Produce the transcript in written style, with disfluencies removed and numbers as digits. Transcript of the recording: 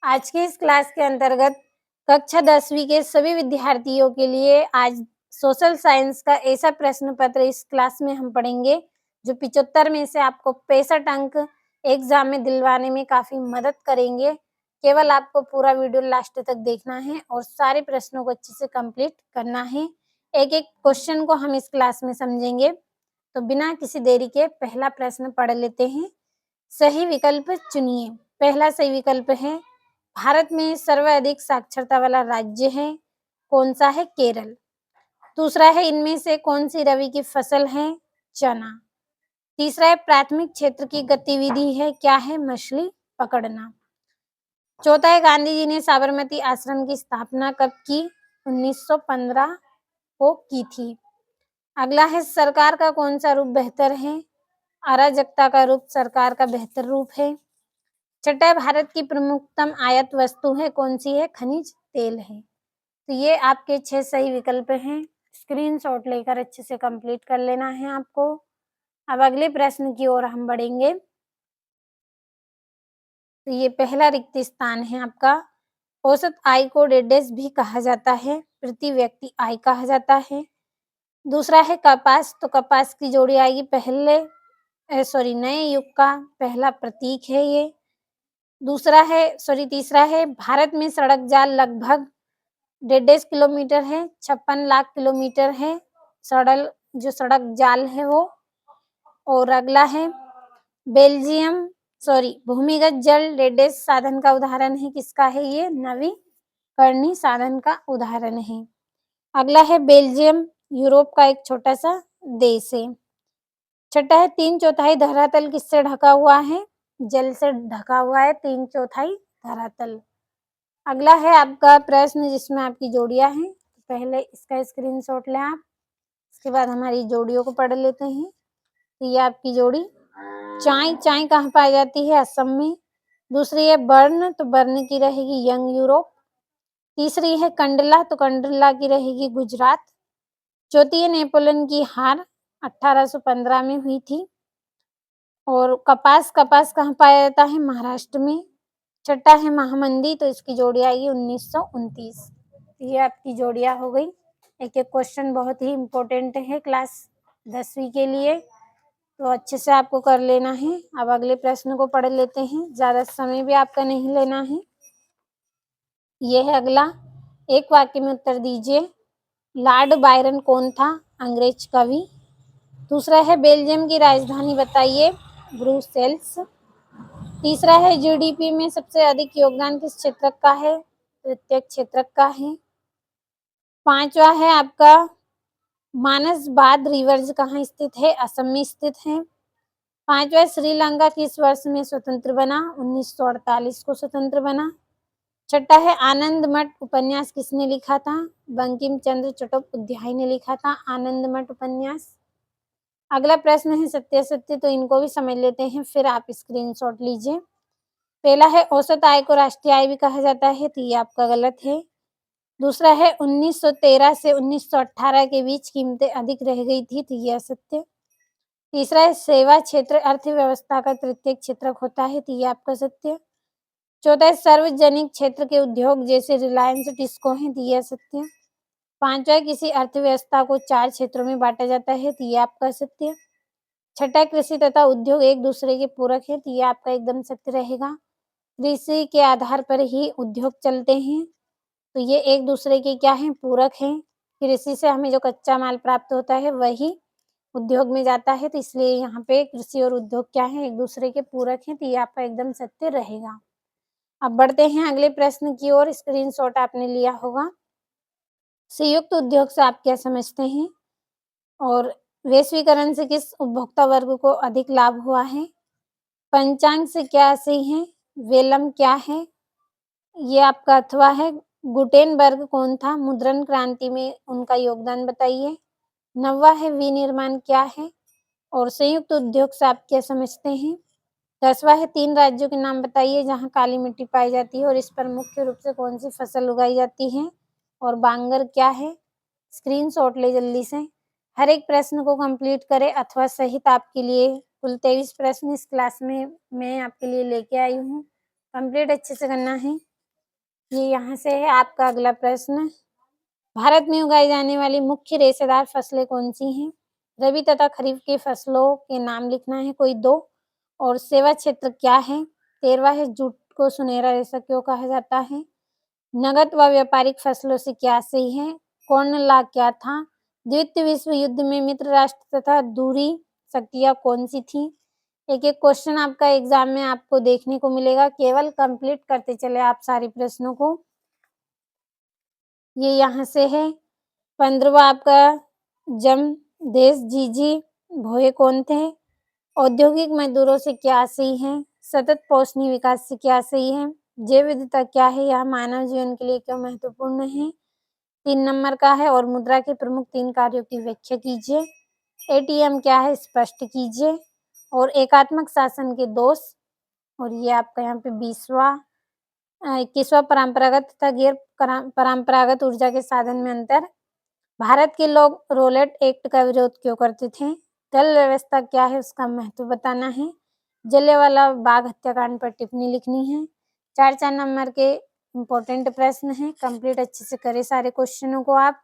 आज की इस क्लास के अंतर्गत कक्षा 10वीं के सभी विद्यार्थियों के लिए आज सोशल साइंस का ऐसा प्रश्न पत्र इस क्लास में हम पढ़ेंगे जो 75 में से आपको 65 अंक एग्जाम में दिलवाने में काफी मदद करेंगे। केवल आपको पूरा वीडियो लास्ट तक देखना है और सारे प्रश्नों को अच्छे से कंप्लीट करना है। एक एक क्वेश्चन को हम इस क्लास में समझेंगे। तो बिना किसी देरी के पहला प्रश्न पढ़ लेते हैं। सही विकल्प चुनिए। पहला सही विकल्प है भारत में सर्वाधिक साक्षरता वाला राज्य है, कौन सा है? केरल। दूसरा है इनमें से कौन सी रबी की फसल है? चना। तीसरा है प्राथमिक क्षेत्र की गतिविधि है, क्या है? मछली पकड़ना। चौथा है गांधी जी ने साबरमती आश्रम की स्थापना कब की? 1915 को की थी। अगला है सरकार का कौन सा रूप बेहतर है? अराजकता का रूप सरकार का बेहतर रूप है। छठा भारत की प्रमुखतम आयात वस्तु है, कौन सी है? खनिज तेल है। तो ये आपके 6 सही विकल्प हैं। स्क्रीनशॉट लेकर अच्छे से कंप्लीट कर लेना है आपको। अब अगले प्रश्न की ओर हम बढ़ेंगे। तो ये पहला रिक्त स्थान है आपका। औसत आय को डेडेस भी कहा जाता है, प्रति व्यक्ति आय कहा जाता है। दूसरा है कपास, तो कपास की जोड़ी आएगी नए युग का पहला प्रतीक है ये। तीसरा है भारत में सड़क जाल लगभग 1.5 किलोमीटर है, 56 लाख किलोमीटर है जो सड़क जाल है वो। और अगला है भूमिगत जल डेडेस साधन का उदाहरण है, किसका है ये? नवीकरणीय साधन का उदाहरण है। अगला है बेल्जियम, यूरोप का एक छोटा सा देश है। छठा है 3/4 धरातल किससे ढका हुआ है? जल से ढका हुआ है 3/4 धरातल। अगला है आपका प्रश्न जिसमें आपकी जोड़ियां हैं। पहले इसका स्क्रीनशॉट लें आप, इसके बाद हमारी जोड़ियों को पढ़ लेते हैं। तो ये आपकी जोड़ी चाय, चाय कहाँ पाई जाती है? असम में। दूसरी है बर्न, तो बर्न की रहेगी यंग यूरोप। तीसरी है कंडला, तो कंडला की रहेगी गुजरात। चौथी है नेपोलियन की हार 1815 में हुई थी। और कपास कहाँ पाया जाता है? महाराष्ट्र में। छठा है महामंदी, तो इसकी जोड़ी आएगी 1929। ये आपकी जोड़ियां हो गई। एक एक क्वेश्चन बहुत ही इम्पोर्टेंट है क्लास 10वीं के लिए, तो अच्छे से आपको कर लेना है। अब अगले प्रश्न को पढ़ लेते हैं, ज्यादा समय भी आपका नहीं लेना है। ये है अगला, एक वाक्य में उत्तर दीजिए। लॉर्ड बायरन कौन था? अंग्रेज कवि। दूसरा है बेल्जियम की राजधानी बताइए, ब्रुसेल्स। तीसरा है जीडीपी में सबसे अधिक योगदान किस क्षेत्र का है? तृतीयक क्षेत्र का है। पांचवा है आपका मानस बाद रिवर्स कहाँ स्थित है? असम में स्थित है। पांचवा श्रीलंका किस वर्ष में स्वतंत्र बना? 1948 को स्वतंत्र बना। छठा है आनंद मठ उपन्यास किसने लिखा था? बंकिम चंद्र चट्टोपाध्याय ने लिखा था आनंद मठ उपन्यास। अगला प्रश्न है सत्य, तो इनको भी समझ लेते हैं, फिर आप स्क्रीनशॉट लीजिए। पहला है औसत आय को राष्ट्रीय आय भी कहा जाता है, तो ये आपका गलत है। दूसरा है 1913 से 1918 के बीच कीमतें अधिक रह गई थी, तो ये असत्य। तीसरा है सेवा क्षेत्र अर्थव्यवस्था का तृतीयक क्षेत्रक होता है, तो ये आपका सत्य। चौथा है सार्वजनिक क्षेत्र के उद्योग जैसे रिलायंस टिस्को है, तो ये असत्य। पांचवा किसी अर्थव्यवस्था को 4 क्षेत्रों में बांटा जाता है, तो ये आपका सत्य। छठा कृषि तथा उद्योग एक दूसरे के पूरक है, तो ये आपका एकदम सत्य रहेगा। कृषि के आधार पर ही उद्योग चलते हैं, तो ये एक दूसरे के क्या है? पूरक हैं। कृषि से हमें जो कच्चा माल प्राप्त होता है वही उद्योग में जाता है, तो इसलिए यहाँ पे कृषि और उद्योग क्या है? एक दूसरे के पूरक हैं, तो ये आपका एकदम सत्य रहेगा। अब बढ़ते हैं अगले प्रश्न की ओर। स्क्रीनशॉट आपने लिया होगा। संयुक्त उद्योग से आप क्या समझते हैं? और वैश्वीकरण से किस उपभोक्ता वर्ग को अधिक लाभ हुआ है? पंचांग से क्या सही है? वेलम क्या है? ये आपका अथवा है। गुटेनबर्ग कौन था? मुद्रण क्रांति में उनका योगदान बताइए। नौवा है विनिर्माण क्या है? और संयुक्त उद्योग से आप क्या समझते हैं? 10वां है 3 राज्यों के नाम बताइए जहां काली मिट्टी पाई जाती है और इस पर मुख्य रूप से कौन सी फसल उगाई जाती है? और बांगर क्या है? स्क्रीनशॉट ले जल्दी से। हर एक प्रश्न को कंप्लीट करें अथवा सहित आपके लिए कुल 23 प्रश्न इस क्लास में मैं आपके लिए लेके आई हूँ। कंप्लीट अच्छे से करना है। ये यहाँ से है आपका अगला प्रश्न। भारत में उगाई जाने वाली मुख्य रेशेदार फसलें कौन-सी हैं? रबी तथा खरीफ की फसलों के नाम लिखना है कोई 2 और सेवा क्षेत्र क्या है? 13वां है जूट को सुनहरा रेशा क्यों कहा जाता है? नगद व व्यापारिक फसलों से क्या सही है? कौर्ण ला क्या था? द्वितीय विश्व युद्ध में मित्र राष्ट्र तथा दूसरी शक्तियाँ कौन-सी थीं? एक-एक क्वेश्चन आपका एग्ज़ाम में आपको देखने को मिलेगा, केवल कंप्लीट करते चले आप सारे प्रश्नों को। ये यहाँ से है 15वां आपका जमदेश जीजी भोये कौन थे? औद्योगिक मज़दूरों से क्या सही है? सतत पोषणीय विकास से क्या सही है? जैव विविधता क्या है? यह मानव जीवन के लिए क्यों महत्वपूर्ण है? 3 नंबर का है और मुद्रा के प्रमुख 3 कार्यों की व्याख्या कीजिए। एटीएम क्या है? स्पष्ट कीजिए और एकात्मक शासन के दोष और ये आपका यहाँ पे 20वां 21वां परंपरागत तथा गैर परंपरागत ऊर्जा के साधन में अंतर। भारत के लोग रोलेट एक्ट का विरोध क्यों करते थे? दल व्यवस्था क्या है? उसका महत्व बताना है। जलियांवाला बाग हत्याकांड पर टिप्पणी लिखनी है। 4-4 नंबर के इम्पोर्टेंट प्रश्न हैं, कंप्लीट अच्छे से करें सारे क्वेश्चनों को आप।